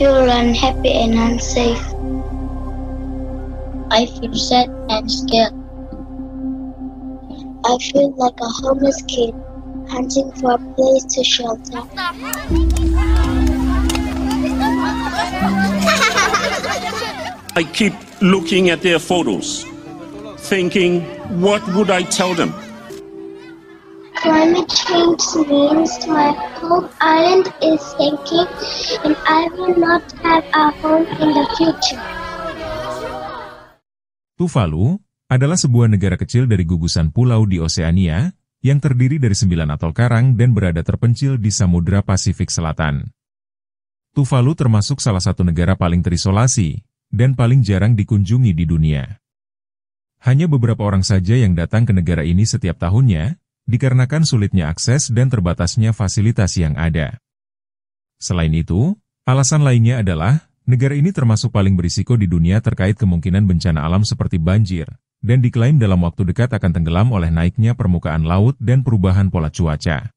feel unhappy and unsafe. I feel sad and scared. I feel like a homeless kid hunting for a place to shelter. I keep looking at their photos, thinking, what would I tell them? Climate change means my home island is sinking and I will not have a home in the future. Tuvalu adalah sebuah negara kecil dari gugusan pulau di Oseania yang terdiri dari 9 atol karang dan berada terpencil di Samudra Pasifik Selatan. Tuvalu termasuk salah satu negara paling terisolasi dan paling jarang dikunjungi di dunia. Hanya beberapa orang saja yang datang ke negara ini setiap tahunnya, dikarenakan sulitnya akses dan terbatasnya fasilitas yang ada. Selain itu, alasan lainnya adalah, negara ini termasuk paling berisiko di dunia terkait kemungkinan bencana alam seperti banjir, dan diklaim dalam waktu dekat akan tenggelam oleh naiknya permukaan laut dan perubahan pola cuaca.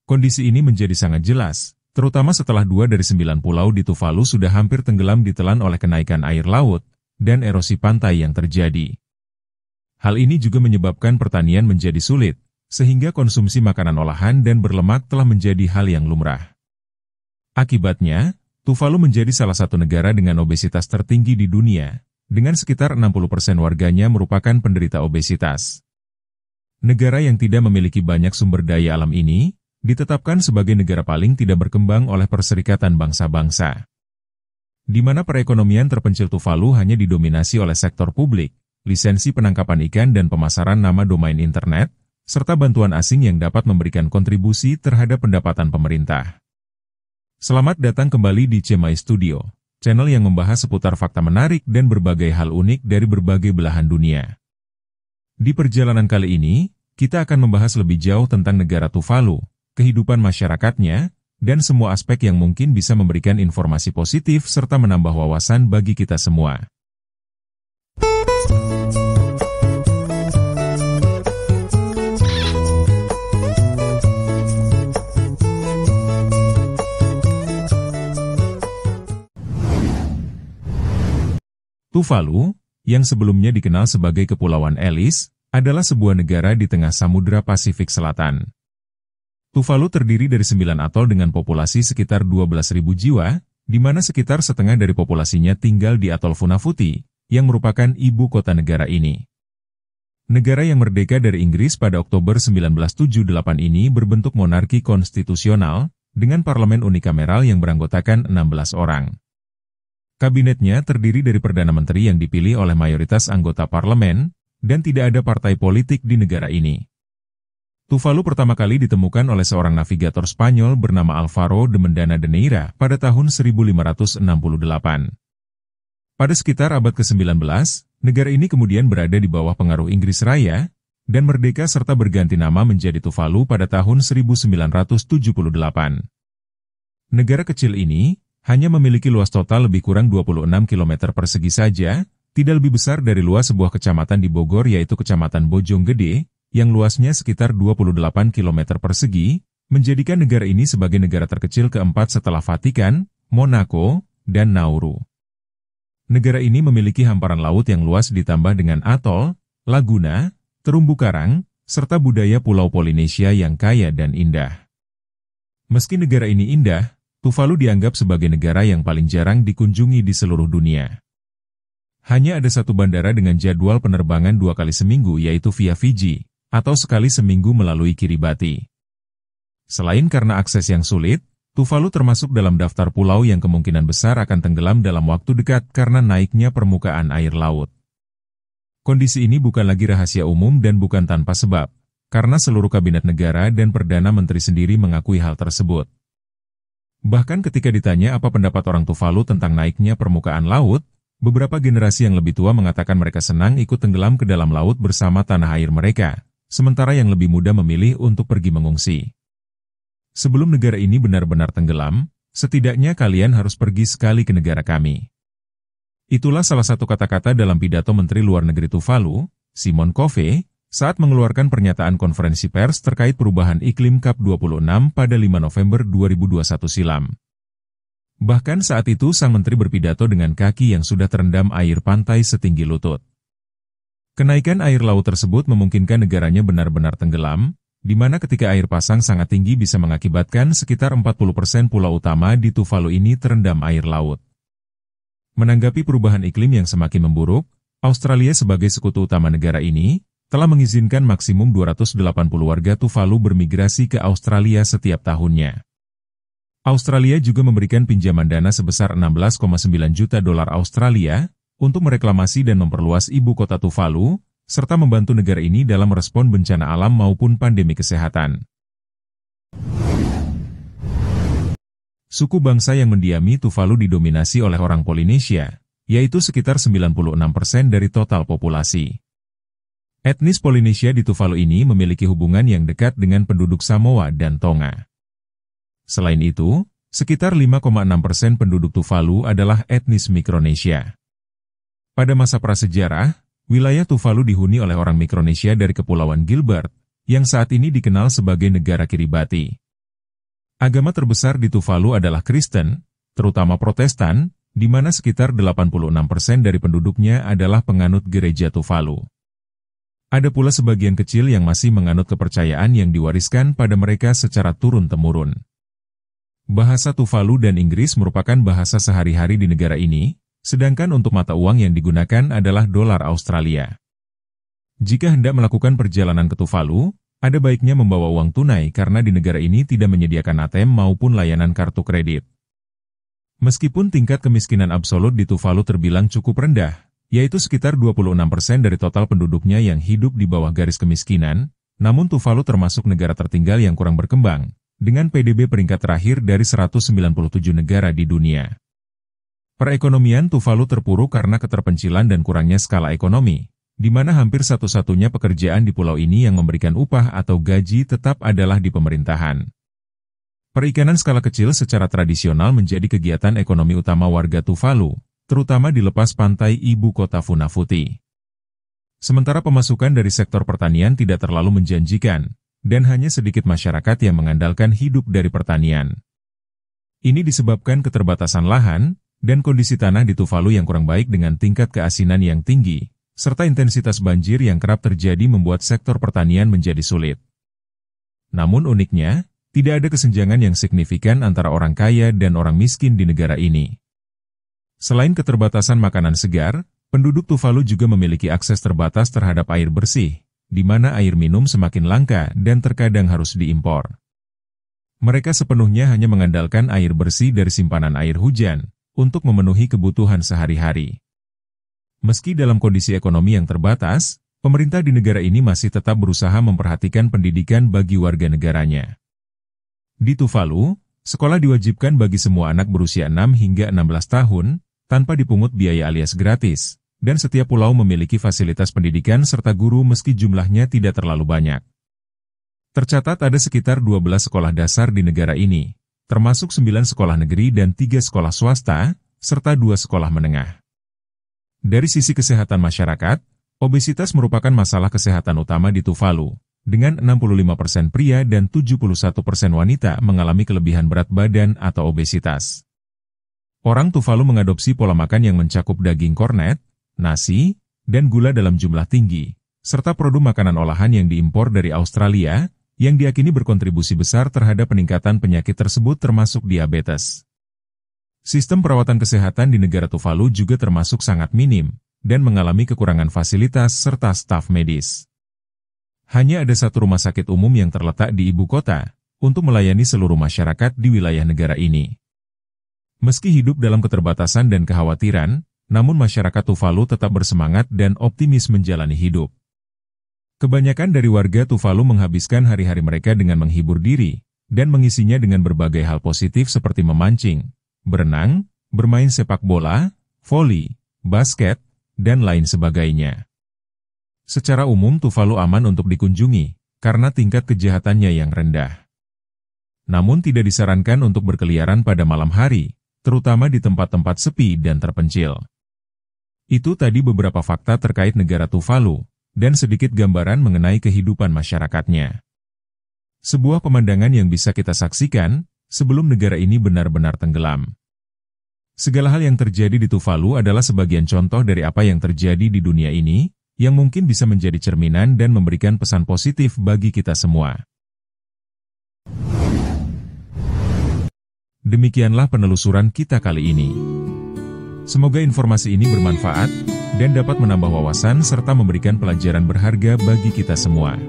Kondisi ini menjadi sangat jelas, terutama setelah 2 dari 9 pulau di Tuvalu sudah hampir tenggelam ditelan oleh kenaikan air laut dan erosi pantai yang terjadi. Hal ini juga menyebabkan pertanian menjadi sulit, sehingga konsumsi makanan olahan dan berlemak telah menjadi hal yang lumrah. Akibatnya, Tuvalu menjadi salah satu negara dengan obesitas tertinggi di dunia, dengan sekitar 60% warganya merupakan penderita obesitas. Negara yang tidak memiliki banyak sumber daya alam ini, ditetapkan sebagai negara paling tidak berkembang oleh Perserikatan Bangsa-Bangsa. Di mana perekonomian terpencil Tuvalu hanya didominasi oleh sektor publik, lisensi penangkapan ikan dan pemasaran nama domain internet, serta bantuan asing yang dapat memberikan kontribusi terhadap pendapatan pemerintah. Selamat datang kembali di Cemai Studio, channel yang membahas seputar fakta menarik dan berbagai hal unik dari berbagai belahan dunia. Di perjalanan kali ini, kita akan membahas lebih jauh tentang negara Tuvalu, kehidupan masyarakatnya, dan semua aspek yang mungkin bisa memberikan informasi positif serta menambah wawasan bagi kita semua. Tuvalu, yang sebelumnya dikenal sebagai Kepulauan Ellis, adalah sebuah negara di tengah Samudra Pasifik Selatan. Tuvalu terdiri dari 9 atol dengan populasi sekitar 12.000 jiwa, di mana sekitar setengah dari populasinya tinggal di atol Funafuti, yang merupakan ibu kota negara ini. Negara yang merdeka dari Inggris pada Oktober 1978 ini berbentuk monarki konstitusional, dengan parlemen unikameral yang beranggotakan 16 orang. Kabinetnya terdiri dari Perdana Menteri yang dipilih oleh mayoritas anggota parlemen, dan tidak ada partai politik di negara ini. Tuvalu pertama kali ditemukan oleh seorang navigator Spanyol bernama Alvaro de Mendana de Neira pada tahun 1568. Pada sekitar abad ke-19, negara ini kemudian berada di bawah pengaruh Inggris Raya, dan merdeka serta berganti nama menjadi Tuvalu pada tahun 1978. Negara kecil ini hanya memiliki luas total lebih kurang 26 km persegi saja, tidak lebih besar dari luas sebuah kecamatan di Bogor yaitu Kecamatan Bojonggede, yang luasnya sekitar 28 km persegi, menjadikan negara ini sebagai negara terkecil keempat setelah Vatikan, Monaco, dan Nauru. Negara ini memiliki hamparan laut yang luas ditambah dengan atol, laguna, terumbu karang, serta budaya Pulau Polinesia yang kaya dan indah. Meski negara ini indah, Tuvalu dianggap sebagai negara yang paling jarang dikunjungi di seluruh dunia. Hanya ada satu bandara dengan jadwal penerbangan 2 kali seminggu yaitu via Fiji, atau sekali seminggu melalui Kiribati. Selain karena akses yang sulit, Tuvalu termasuk dalam daftar pulau yang kemungkinan besar akan tenggelam dalam waktu dekat karena naiknya permukaan air laut. Kondisi ini bukan lagi rahasia umum dan bukan tanpa sebab, karena seluruh kabinet negara dan Perdana Menteri sendiri mengakui hal tersebut. Bahkan ketika ditanya apa pendapat orang Tuvalu tentang naiknya permukaan laut, beberapa generasi yang lebih tua mengatakan mereka senang ikut tenggelam ke dalam laut bersama tanah air mereka, sementara yang lebih muda memilih untuk pergi mengungsi. Sebelum negara ini benar-benar tenggelam, setidaknya kalian harus pergi sekali ke negara kami. Itulah salah satu kata-kata dalam pidato Menteri Luar Negeri Tuvalu, Simon Kofe, saat mengeluarkan pernyataan konferensi pers terkait perubahan iklim COP26 pada 5 November 2021 silam. Bahkan saat itu sang menteri berpidato dengan kaki yang sudah terendam air pantai setinggi lutut. Kenaikan air laut tersebut memungkinkan negaranya benar-benar tenggelam, di mana ketika air pasang sangat tinggi bisa mengakibatkan sekitar 40% pulau utama di Tuvalu ini terendam air laut. Menanggapi perubahan iklim yang semakin memburuk, Australia sebagai sekutu utama negara ini, telah mengizinkan maksimum 280 warga Tuvalu bermigrasi ke Australia setiap tahunnya. Australia juga memberikan pinjaman dana sebesar 16,9 juta dolar Australia, untuk mereklamasi dan memperluas ibu kota Tuvalu, serta membantu negara ini dalam merespon bencana alam maupun pandemi kesehatan. Suku bangsa yang mendiami Tuvalu didominasi oleh orang Polinesia, yaitu sekitar 96% dari total populasi. Etnis Polinesia di Tuvalu ini memiliki hubungan yang dekat dengan penduduk Samoa dan Tonga. Selain itu, sekitar 5,6% penduduk Tuvalu adalah etnis Mikronesia. Pada masa prasejarah, wilayah Tuvalu dihuni oleh orang Mikronesia dari Kepulauan Gilbert, yang saat ini dikenal sebagai negara Kiribati. Agama terbesar di Tuvalu adalah Kristen, terutama Protestan, di mana sekitar 86% dari penduduknya adalah penganut gereja Tuvalu. Ada pula sebagian kecil yang masih menganut kepercayaan yang diwariskan pada mereka secara turun-temurun. Bahasa Tuvalu dan Inggris merupakan bahasa sehari-hari di negara ini, sedangkan untuk mata uang yang digunakan adalah dolar Australia. Jika hendak melakukan perjalanan ke Tuvalu, ada baiknya membawa uang tunai karena di negara ini tidak menyediakan ATM maupun layanan kartu kredit. Meskipun tingkat kemiskinan absolut di Tuvalu terbilang cukup rendah, yaitu sekitar 26% dari total penduduknya yang hidup di bawah garis kemiskinan, namun Tuvalu termasuk negara tertinggal yang kurang berkembang, dengan PDB peringkat terakhir dari 197 negara di dunia. Perekonomian Tuvalu terpuruk karena keterpencilan dan kurangnya skala ekonomi, di mana hampir satu-satunya pekerjaan di pulau ini yang memberikan upah atau gaji tetap adalah di pemerintahan. Perikanan skala kecil secara tradisional menjadi kegiatan ekonomi utama warga Tuvalu, terutama di lepas pantai ibu kota Funafuti. Sementara pemasukan dari sektor pertanian tidak terlalu menjanjikan, dan hanya sedikit masyarakat yang mengandalkan hidup dari pertanian. Ini disebabkan keterbatasan lahan, dan kondisi tanah di Tuvalu yang kurang baik dengan tingkat keasinan yang tinggi, serta intensitas banjir yang kerap terjadi membuat sektor pertanian menjadi sulit. Namun uniknya, tidak ada kesenjangan yang signifikan antara orang kaya dan orang miskin di negara ini. Selain keterbatasan makanan segar, penduduk Tuvalu juga memiliki akses terbatas terhadap air bersih, di mana air minum semakin langka dan terkadang harus diimpor. Mereka sepenuhnya hanya mengandalkan air bersih dari simpanan air hujan, untuk memenuhi kebutuhan sehari-hari. Meski dalam kondisi ekonomi yang terbatas, pemerintah di negara ini masih tetap berusaha memperhatikan pendidikan bagi warga negaranya. Di Tuvalu, sekolah diwajibkan bagi semua anak berusia 6 hingga 16 tahun, tanpa dipungut biaya alias gratis, dan setiap pulau memiliki fasilitas pendidikan serta guru meski jumlahnya tidak terlalu banyak. Tercatat ada sekitar 12 sekolah dasar di negara ini, termasuk 9 sekolah negeri dan 3 sekolah swasta, serta 2 sekolah menengah. Dari sisi kesehatan masyarakat, obesitas merupakan masalah kesehatan utama di Tuvalu, dengan 65% pria dan 71% wanita mengalami kelebihan berat badan atau obesitas. Orang Tuvalu mengadopsi pola makan yang mencakup daging kornet, nasi, dan gula dalam jumlah tinggi, serta produk makanan olahan yang diimpor dari Australia, yang diakini berkontribusi besar terhadap peningkatan penyakit tersebut termasuk diabetes. Sistem perawatan kesehatan di negara Tuvalu juga termasuk sangat minim, dan mengalami kekurangan fasilitas serta staf medis. Hanya ada satu rumah sakit umum yang terletak di ibu kota, untuk melayani seluruh masyarakat di wilayah negara ini. Meski hidup dalam keterbatasan dan kekhawatiran, namun masyarakat Tuvalu tetap bersemangat dan optimis menjalani hidup. Kebanyakan dari warga Tuvalu menghabiskan hari-hari mereka dengan menghibur diri, dan mengisinya dengan berbagai hal positif seperti memancing, berenang, bermain sepak bola, voli, basket, dan lain sebagainya. Secara umum Tuvalu aman untuk dikunjungi, karena tingkat kejahatannya yang rendah. Namun tidak disarankan untuk berkeliaran pada malam hari, terutama di tempat-tempat sepi dan terpencil. Itu tadi beberapa fakta terkait negara Tuvalu, dan sedikit gambaran mengenai kehidupan masyarakatnya. Sebuah pemandangan yang bisa kita saksikan, sebelum negara ini benar-benar tenggelam. Segala hal yang terjadi di Tuvalu adalah sebagian contoh dari apa yang terjadi di dunia ini, yang mungkin bisa menjadi cerminan dan memberikan pesan positif bagi kita semua. Demikianlah penelusuran kita kali ini. Semoga informasi ini bermanfaat, dan dapat menambah wawasan serta memberikan pelajaran berharga bagi kita semua.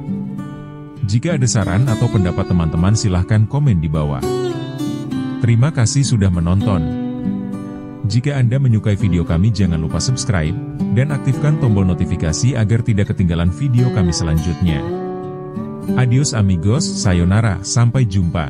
Jika ada saran atau pendapat teman-teman silahkan komen di bawah. Terima kasih sudah menonton. Jika Anda menyukai video kami jangan lupa subscribe, dan aktifkan tombol notifikasi agar tidak ketinggalan video kami selanjutnya. Adios amigos, sayonara, sampai jumpa.